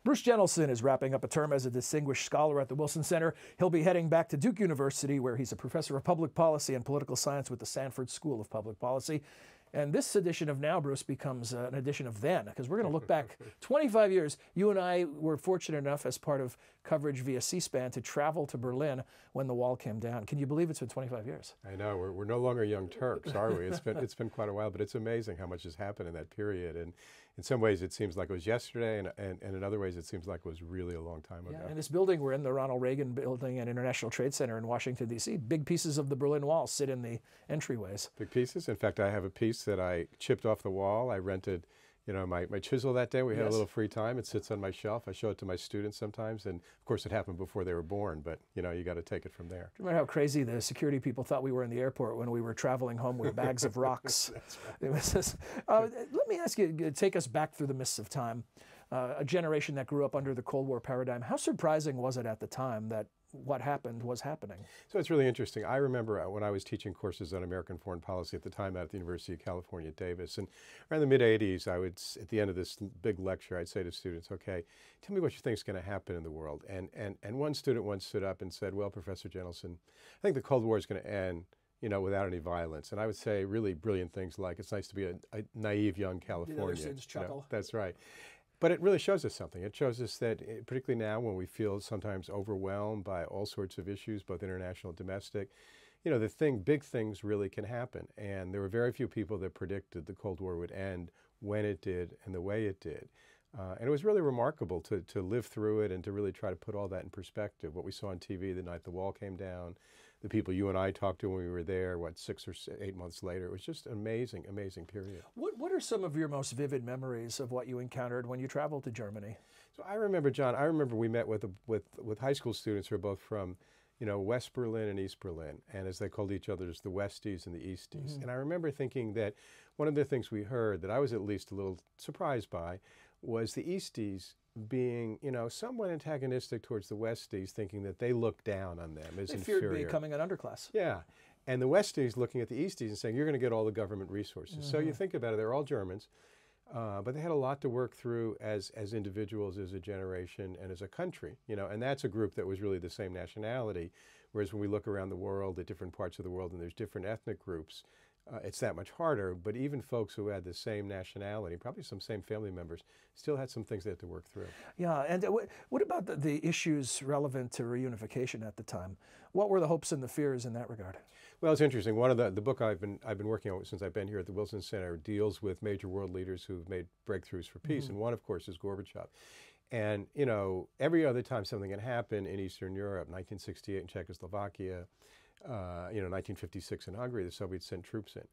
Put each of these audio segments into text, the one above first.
Bruce Jentleson is wrapping up a term as a distinguished scholar at the Wilson Center. He'll be heading back to Duke University, where he's a professor of public policy and political science with the Sanford School of Public Policy. And this edition of Now, Bruce, becomes an edition of Then, because we're going to look back 25 years. You and I were fortunate enough, as part of coverage via C-SPAN, to travel to Berlin when the wall came down. Can you believe it's been 25 years? I know. We're no longer young Turks, are we? It's been quite a while, but it's amazing how much has happened in that period. And in some ways, it seems like it was yesterday, and in other ways, it seems like it was really a long time ago. Yeah, and this building we're in, the Ronald Reagan Building and International Trade Center in Washington, D.C., big pieces of the Berlin Wall sit in the entryways. Big pieces. In fact, I have a piece that I chipped off the wall. I rented, my chisel that day. We had a little free time. It sits on my shelf. I show it to my students sometimes, and of course it happened before they were born, but you got to take it from there. Remember how crazy the security people thought we were in the airport when we were traveling home with bags of rocks? That's right. It was just, let me ask you, take us back through the mists of time. A generation that grew up under the Cold War paradigm. How surprising was it at the time that what happened was happening? So it's really interesting. I remember when I was teaching courses on American foreign policy at the time out at the University of California at Davis, and around the mid-'80s, at the end of this big lecture, I'd say to students, okay, tell me what you think is going to happen in the world. And one student once stood up and said, well, Professor Jentleson, I think the Cold War is going to end without any violence. And I would say really brilliant things like, it's nice to be a naive young Californian. The other students chuckle. That's right. But it really shows us something. It shows us that, particularly now when we feel sometimes overwhelmed by all sorts of issues, both international and domestic, big things really can happen. And there were very few people that predicted the Cold War would end when it did and the way it did. And it was really remarkable to live through it and to really try to put all that in perspective. What we saw on TV the night the wall came down, the people you and I talked to when we were there, 6 or 8 months later. It was just an amazing, amazing period. What are some of your most vivid memories of what you encountered when you traveled to Germany? So I remember, John, we met with high school students who are both from, West Berlin and East Berlin, and as they called each other, the Westies and the Easties. Mm-hmm. And I remember thinking that one of the things we heard that I was at least a little surprised by was the Easties being, somewhat antagonistic towards the Westies, thinking that they looked down on them as inferior. They feared becoming an underclass. Yeah. And the Westies looking at the Easties and saying, you're going to get all the government resources. Mm-hmm. So you think about it, they're all Germans, but they had a lot to work through as individuals, as a generation, and as a country, and that's a group that was really the same nationality. Whereas when we look around the world at different parts of the world and there's different ethnic groups, it's that much harder, but even folks who had the same nationality, probably some same family members, still had some things they had to work through. Yeah, and what about the issues relevant to reunification at the time? What were the hopes and the fears in that regard? Well, it's interesting. One of the book I've been working on since I've been here at the Wilson Center deals with major world leaders who've made breakthroughs for peace, and one, of course, is Gorbachev. And, every other time something had happened in Eastern Europe, 1968 in Czechoslovakia, 1956 in Hungary, the Soviets sent troops in.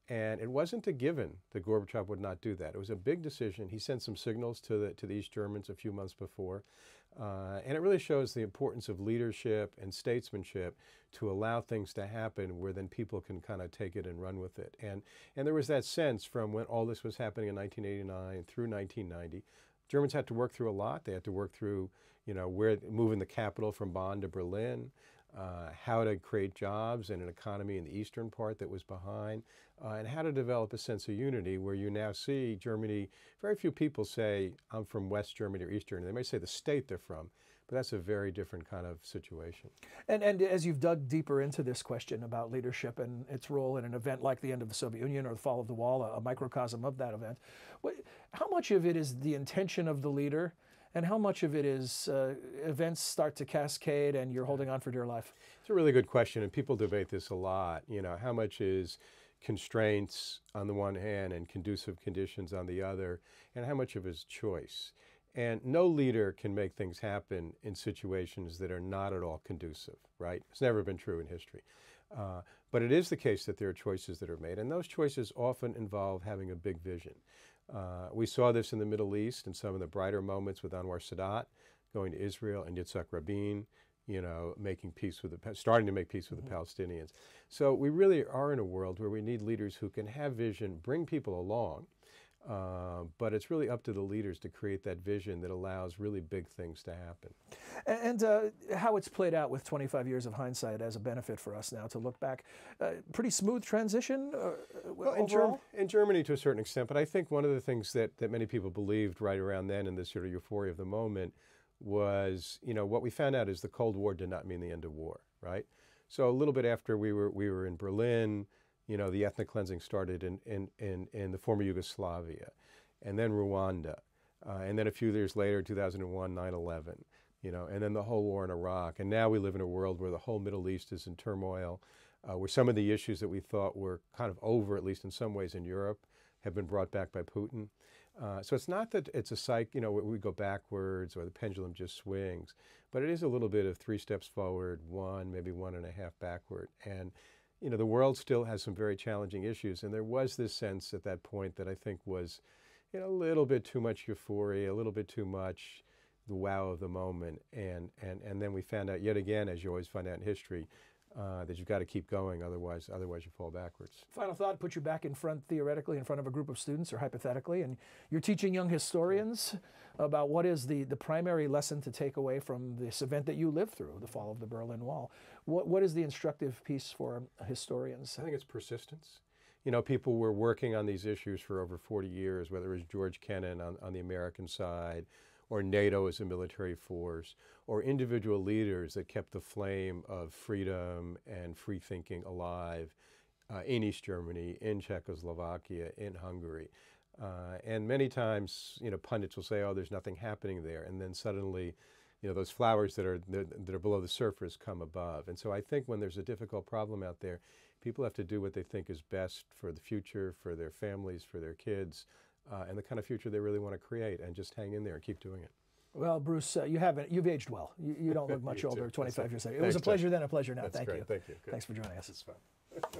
And it wasn't a given that Gorbachev would not do that. It was a big decision. He sent some signals to the East Germans a few months before. And it really shows the importance of leadership and statesmanship to allow things to happen where then people can kind of take it and run with it. And there was that sense from when all this was happening in 1989 through 1990. Germans had to work through a lot. They had to work through, moving the capital from Bonn to Berlin, how to create jobs and an economy in the eastern part that was behind, and how to develop a sense of unity where you now see Germany, very few people say, I'm from West Germany or East Germany. They may say the state they're from, but that's a very different kind of situation. And as you've dug deeper into this question about leadership and its role in an event like the end of the Soviet Union or the fall of the wall, a microcosm of that event, how much of it is the intention of the leader and how much of it is events start to cascade and you're holding on for dear life? It's a really good question, and people debate this a lot. How much is constraints on the one hand and conducive conditions on the other, and how much of it is choice? And no leader can make things happen in situations that are not at all conducive, right? It's never been true in history. But it is the case that there are choices that are made, and those choices often involve having a big vision. We saw this in the Middle East in some of the brighter moments with Anwar Sadat going to Israel and Yitzhak Rabin, making peace with starting to make peace with the Palestinians. So we really are in a world where we need leaders who can have vision, bring people along, But it's really up to the leaders to create that vision that allows really big things to happen. And how it's played out with 25 years of hindsight as a benefit for us now to look back. Pretty smooth transition overall? In Germany to a certain extent, but I think one of the things that many people believed right around then in this sort of euphoria of the moment was, what we found out is the Cold War did not mean the end of war, right? So a little bit after we were in Berlin, the ethnic cleansing started in the former Yugoslavia, and then Rwanda, and then a few years later, 2001, 9/11, and then the whole war in Iraq. And now we live in a world where the whole Middle East is in turmoil, where some of the issues that we thought were kind of over, at least in some ways in Europe, have been brought back by Putin. So it's not that it's we go backwards or the pendulum just swings, but it is a little bit of 3 steps forward, 1, maybe 1.5 backward. And the world still has some very challenging issues, and there was this sense at that point that I think was, a little bit too much euphoria, a little bit too much the wow of the moment, and then we found out yet again, as you always find out in history, that you've got to keep going, otherwise you fall backwards. Final thought, put you back in front, theoretically, in front of a group of students, or hypothetically, and you're teaching young historians about what is the primary lesson to take away from this event that you lived through, the fall of the Berlin Wall. What is the instructive piece for historians? I think it's persistence. People were working on these issues for over 40 years, whether it was George Kennan on the American side, or NATO as a military force, or individual leaders that kept the flame of freedom and free thinking alive in East Germany, in Czechoslovakia, in Hungary. And many times, pundits will say, oh, there's nothing happening there. And then suddenly, those flowers that are below the surface come above. And so I think when there's a difficult problem out there, people have to do what they think is best for the future, for their families, for their kids, and the kind of future they really want to create, and just hang in there and keep doing it. Well, Bruce, you've aged well. You don't look much older, 25 years later. It was a pleasure then, a pleasure now. Thank you. Thank you. Good. Thanks for joining us. It's fun.